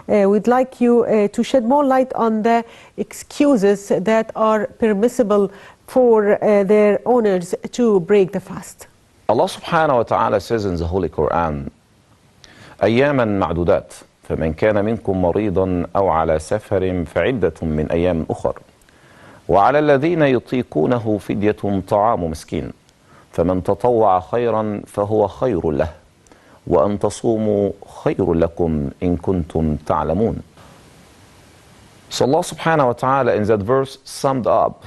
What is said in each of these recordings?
we'd like you to shed more light on the excuses that are permissible for their owners to break the fast. Allah subhanahu wa ta'ala says in the Holy Quran, أياما معدودات فمن كان منكم مريضا أو على سفر فعدة من أيام أخر وعلى الذين يطيقونه فدية طعام مسكين فمن تطوع خيرا فهو خير له وأن تصوموا خير لكم إن كنتم تعلمون. So Allah subhanahu wa ta'ala in that verse summed up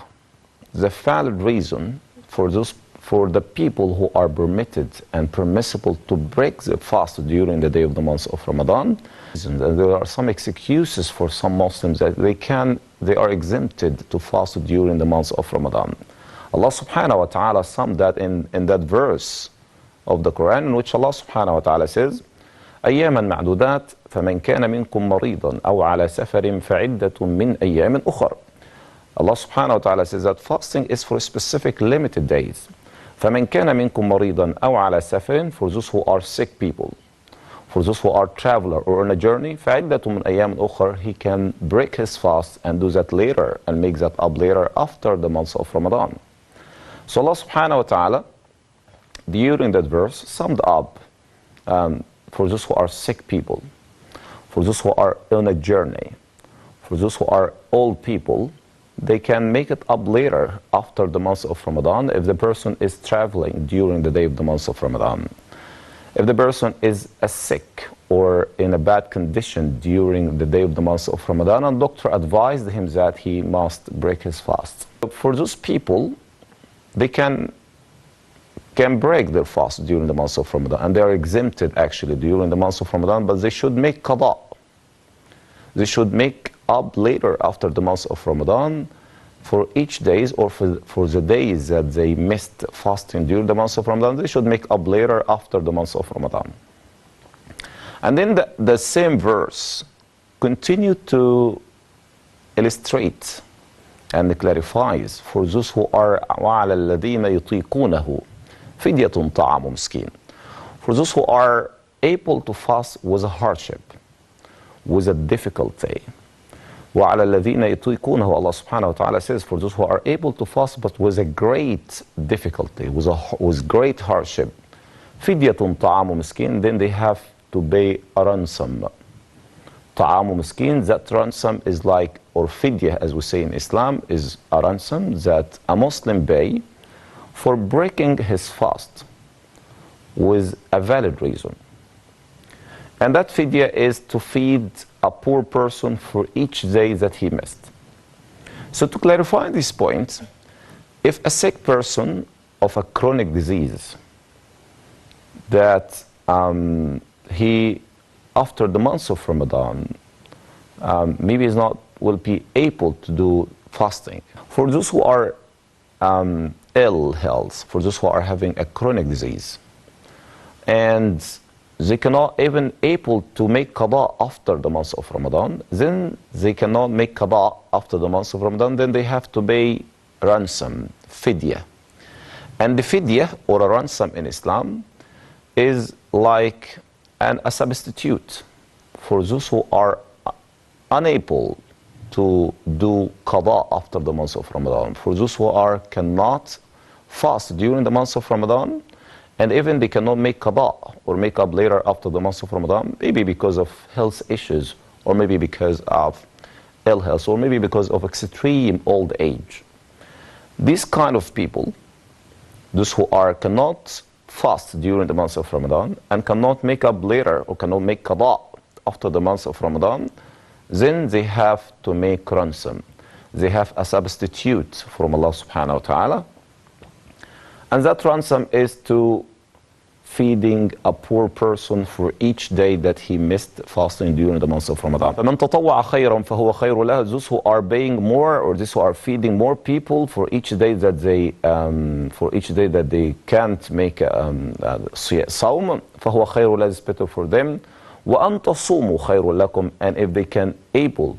the valid reason for the people who are permitted and permissible to break the fast during the day of the month of Ramadan. And there are some excuses for some Muslims that they are exempted to fast during the month of Ramadan. Allah subhanahu wa ta'ala summed that in that verse of the Quran in which Allah subhanahu wa ta'ala says, أياما معدودات فمن كان منكم مريضا أو على سفر فعدة من أيام أخر. Allah subhanahu wa ta'ala says that fasting is for specific limited days. فمن كان منكم مريضا أو على سفر, for those who are sick people, for those who are traveler or on a journey, فعدة من أيام أخر, he can break his fast and do that later and make that up later after the month of Ramadan. So Allah subhanahu wa ta'ala during that verse summed up for those who are sick people, for those who are on a journey, for those who are old people, they can make it up later after the month of Ramadan if the person is traveling during the day of the month of Ramadan. If the person is sick or in a bad condition during the day of the month of Ramadan and doctor advised him that he must break his fast. For those people, they can break their fast during the month of Ramadan and they are exempted actually during the month of Ramadan, but they should make qada. They should make up later after the month of Ramadan for each days or for the days that they missed fasting during the month of Ramadan. They should make up later after the month of Ramadan. And then the same verse continue to illustrate and clarifies for those who are وعلى الذين يطيقونه فدية طعام مسكين. For those who are able to fast with a hardship, with a difficulty. وعلى الذين يطيقونه, Allah subhanahu wa ta'ala says, for those who are able to fast but with a great difficulty, with great hardship, فدية طعام مسكين, then they have to pay a ransom. طعام مسكين, that ransom is like, or fidya as we say in Islam, is a ransom that a Muslim pay for breaking his fast with a valid reason. And that fidya is to feed a poor person for each day that he missed. So to clarify this point, if a sick person of a chronic disease that he, after the month of Ramadan, maybe will be able to do fasting. For those who are ill health, for those who are having a chronic disease, and they cannot even able to make qada after the month of Ramadan, then they cannot make qada after the month of Ramadan, then they have to pay ransom, fidya. And the fidya, or a ransom in Islam, is like a substitute for those who are unable to do qada after the month of Ramadan, for those who cannot fast during the month of Ramadan, and even they cannot make qada or make up later after the month of Ramadan, maybe because of health issues, or maybe because of ill health, or maybe because of extreme old age. These kind of people, those who cannot fast during the month of Ramadan and cannot make up later or cannot make qada after the month of Ramadan, then they have to make ransom. They have a substitute from Allah subhanahu wa ta'ala. And that ransom is to feeding a poor person for each day that he missed fasting during the month of Ramadan. فَمَنْ تَطَوَّعَ خَيْرًا فَهُوَ خَيْرٌ لَهُ. Those who are paying more, or those who are feeding more people for each day that they can't make صوم, فَهُوَ خَيْرٌ لَهُ, is better for them. وَأَنْ تَصُومُوا خَيْرٌ لَكُمْ, and if they can able